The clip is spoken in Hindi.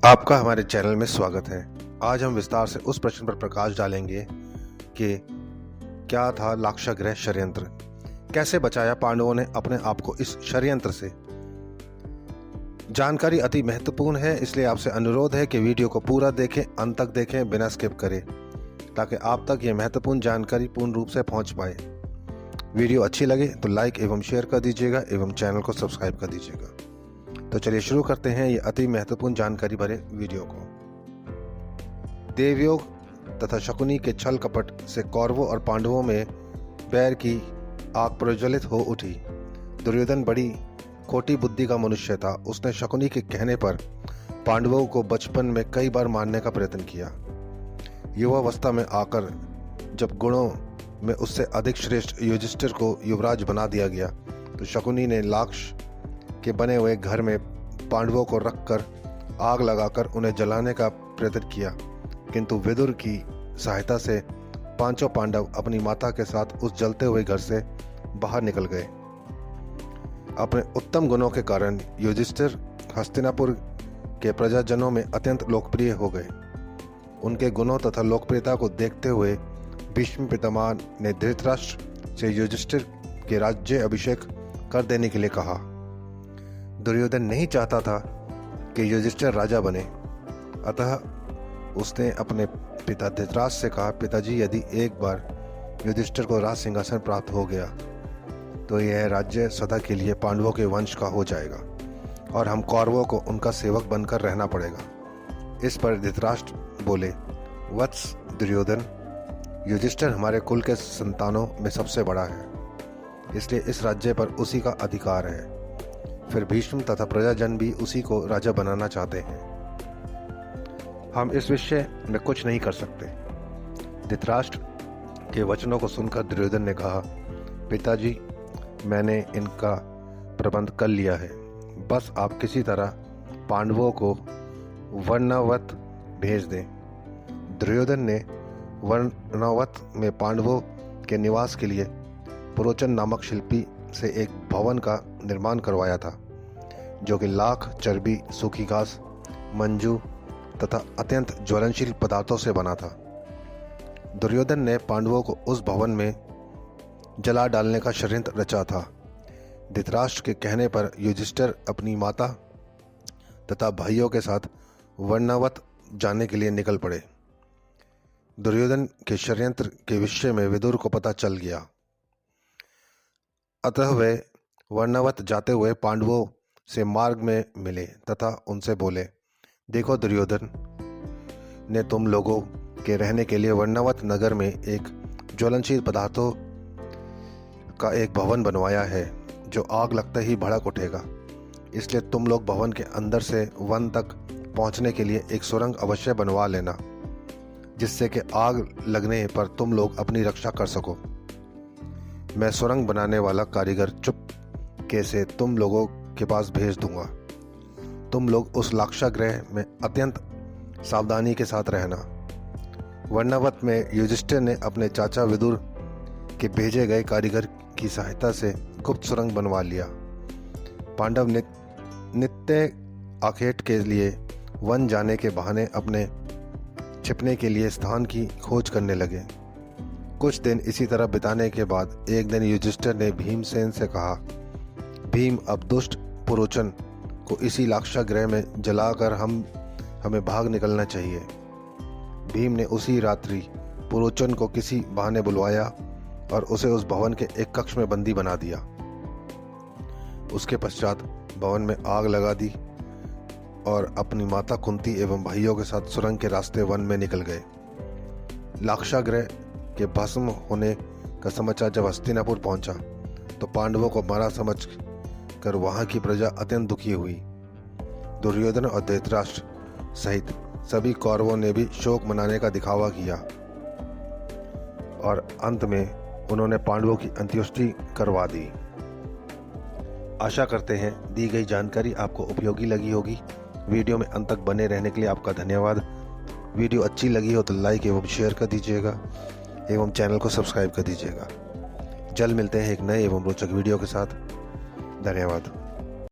आपका हमारे चैनल में स्वागत है। आज हम विस्तार से उस प्रश्न पर प्रकाश डालेंगे कि क्या था लाक्षागृह षड्यंत्र, कैसे बचाया पांडवों ने अपने आप को इस षड्यंत्र से। जानकारी अति महत्वपूर्ण है, इसलिए आपसे अनुरोध है कि वीडियो को पूरा देखें, अंत तक देखें, बिना स्किप करें, ताकि आप तक ये महत्वपूर्ण जानकारी पूर्ण रूप से पहुंच पाए। वीडियो अच्छी लगे तो लाइक एवं शेयर कर दीजिएगा एवं चैनल को सब्सक्राइब कर दीजिएगा। तो चलिए शुरू करते हैं ये अति महत्वपूर्ण जानकारी भरे वीडियो को। देवयोग तथा शकुनी के छल कपट से कौरवों और पांडवों में बैर की आग प्रज्वलित हो उठी। दुर्योधन बड़ी खोटी बुद्धि का मनुष्य था। उसने शकुनी के कहने पर पांडवों को बचपन में कई बार मारने का प्रयत्न किया। युवावस्था में आकर जब गुणों में उससे अधिक श्रेष्ठ युधिष्ठिर को युवराज बना दिया गया तो शकुनी ने लाक्ष के बने हुए घर में पांडवों को रखकर आग लगाकर उन्हें जलाने का प्रयत्न किया, किंतु विदुर की सहायता से पांचों पांडव अपनी माता के साथ उस जलते हुए घर से बाहर निकल गए। अपने उत्तम गुणों के कारण युधिष्ठिर हस्तिनापुर के प्रजाजनों में अत्यंत लोकप्रिय हो गए। उनके गुणों तथा लोकप्रियता को देखते हुए भीष्म पितामह ने धृतराष्ट्र से युधिष्ठिर के राज्य अभिषेक कर देने के लिए कहा। दुर्योधन नहीं चाहता था कि युधिष्ठिर राजा बने, अतः उसने अपने पिता धृतराष्ट्र से कहा, पिताजी, यदि एक बार युधिष्ठिर को राज सिंहासन प्राप्त हो गया तो यह राज्य सदा के लिए पांडवों के वंश का हो जाएगा और हम कौरवों को उनका सेवक बनकर रहना पड़ेगा। इस पर धृतराष्ट्र बोले, वत्स दुर्योधन, युधिष्ठिर हमारे कुल के संतानों में सबसे बड़ा है, इसलिए इस राज्य पर उसी का अधिकार है। फिर भीष्म तथा प्रजाजन भी उसी को राजा बनाना चाहते हैं। हम इस विषय में कुछ नहीं कर सकते। धृतराष्ट्र के वचनों को सुनकर दुर्योधन ने कहा, पिताजी, मैंने इनका प्रबंध कर लिया है, बस आप किसी तरह पांडवों को वर्णवत भेज दें। दुर्योधन ने वर्णवत में पांडवों के निवास के लिए पुरोचन नामक शिल्पी से एक भवन का निर्माण करवाया था, जो कि लाख, चर्बी, सूखी घास, मंजू तथा अत्यंत ज्वलनशील पदार्थों से बना था। दुर्योधन ने पांडवों को उस भवन में जला डालने का षड्यंत्र रचा था। धृतराष्ट्र के कहने पर युधिष्ठिर अपनी माता तथा भाइयों के साथ वर्णवत जाने के लिए निकल पड़े। दुर्योधन के षड्यंत्र के विषय में विदुर को पता चल गया, अतः वे वर्णवत जाते हुए पांडवों से मार्ग में मिले तथा उनसे बोले, देखो, दुर्योधन ने तुम लोगों के रहने के लिए वर्णवत नगर में एक ज्वलनशील पदार्थों का एक भवन बनवाया है, जो आग लगते ही भड़क उठेगा। इसलिए तुम लोग भवन के अंदर से वन तक पहुंचने के लिए एक सुरंग अवश्य बनवा लेना, जिससे कि आग लगने पर तुम लोग अपनी रक्षा कर सको। मैं सुरंग बनाने वाला कारीगर चुपके से तुम लोगों के पास भेज दूंगा। तुम लोग उस लाक्षागृह में अत्यंत सावधानी के साथ रहना। वर्णवत में युधिष्ठिर ने अपने चाचा विदुर के भेजे गए कारीगर की सहायता से गुप्त सुरंग बनवा लिया। पांडव नित्य आखेट के लिए वन जाने के बहाने अपने छिपने के लिए स्थान की खोज करने लगे। कुछ दिन इसी तरह बिताने के बाद एक दिन युधिष्ठिर ने भीमसेन से कहा, भीम, अब दुष्ट पुरोचन को इसी लाक्षागृह में जलाकर हमें भाग निकलना चाहिए। भीम ने उसी रात्रि पुरोचन को किसी बहाने बुलवाया और उसे उस भवन के एक कक्ष में बंदी बना दिया। उसके पश्चात भवन में आग लगा दी और अपनी माता कुंती एवं भाइयों के साथ सुरंग के रास्ते वन में निकल गए। लाक्षागृह के भस्म होने का समाचार जब हस्तिनापुर पहुंचा तो पांडवों को मारा समझ कर वहां की प्रजा अत्यंत दुखी हुई। दुर्योधन और धृतराष्ट्र सहित सभी कौरवों ने भी शोक मनाने का दिखावा किया और अंत में उन्होंने पांडवों की अंत्येष्टि करवा दी। आशा करते हैं दी गई जानकारी आपको उपयोगी लगी होगी। वीडियो में अंत तक बने रहने के लिए आपका धन्यवाद। वीडियो अच्छी लगी हो तो लाइक एवं शेयर कर दीजिएगा एवं चैनल को सब्सक्राइब कर दीजिएगा। जल्द मिलते हैं एक नए एवं रोचक वीडियो के साथ। धन्यवाद।